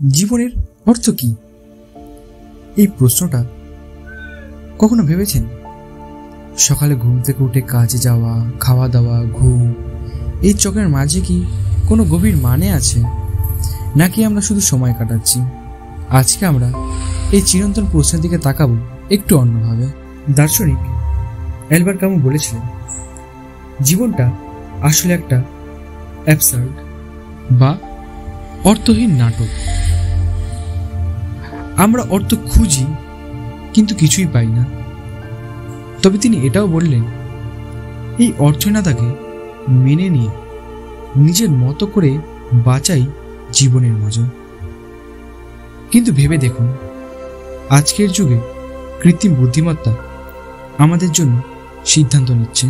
জীবনের অর্থ কি? এই প্রশ্নটা কখনো ভেবেছেন? সকালে ঘুম থেকে উঠে কাজে যাওয়া, খাওয়া দাওয়া, ঘুম, এই চক্রের মাঝে কি কোনো গভীর মানে আছে, নাকি আমরা শুধু সময় কাটাচ্ছি? আজকে আমরা এই চিরন্তন প্রশ্নের দিকে তাকাবো একটু অন্যভাবে। দার্শনিক অ্যালবার্ট ক্যামু বলেছিলেন, জীবনটা আসলে একটা অ্যাবসার্ড বা অর্থহীন নাটক। আমরা অর্থ খুঁজি কিন্তু কিছুই পাই না। তবে তিনি এটাও বললেন, এই অর্থহীনতাকে মেনে নিয়ে নিজের মতো করে বাঁচাই জীবনের মজা। কিন্তু ভেবে দেখুন, আজকের যুগে কৃত্রিম বুদ্ধিমত্তা আমাদের জন্য সিদ্ধান্ত নিচ্ছে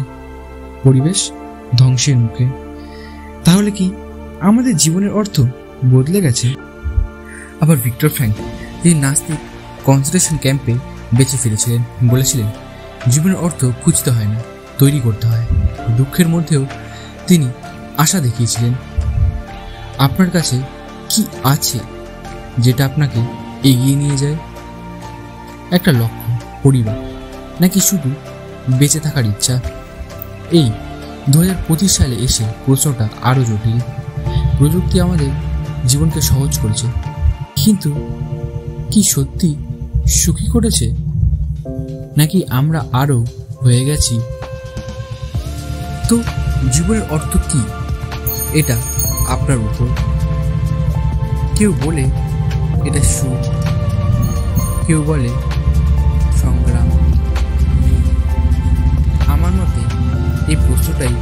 পরিবেশ ধ্বংসের মুখে। তাহলে কি আমাদের জীবনের অর্থ বদলে গেছে? আবার ভিক্টর ফ্র্যাঙ্ক, এই নাস্তিক কনসেন্ট্রেশন ক্যাম্পে বেঁচে ফিরেছিলেন, বলেছিলেন, জীবনের অর্থ খুঁজতে হয় না, তৈরি করতে হয়। দুঃখের মধ্যেও তিনি আশা দেখিয়েছিলেন। আপনার কাছে কি আছে যেটা আপনাকে এগিয়ে নিয়ে যায়? একটা লক্ষ্য, পরিবার, নাকি শুধু বেঁচে থাকার ইচ্ছা? এই 2025 সালে এসে প্রশ্নটা আরও জটিল। প্রযুক্তি আমাদের জীবনকে সহজ করেছে, কিন্তু কি সত্যি সুখী করেছে, নাকি আমরা আরও হয়ে গেছি? তো জীবনের অর্থ কি, এটা আপনার উপর। কেউ বলে এটা সুখ, কেউ বলে সংগ্রাম। আমার মতে এই প্রশ্নটাই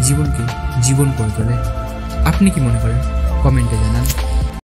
জীবনকে জীবন করে তোলে। আপনি কি মনে করেন? কমেন্টে জানান।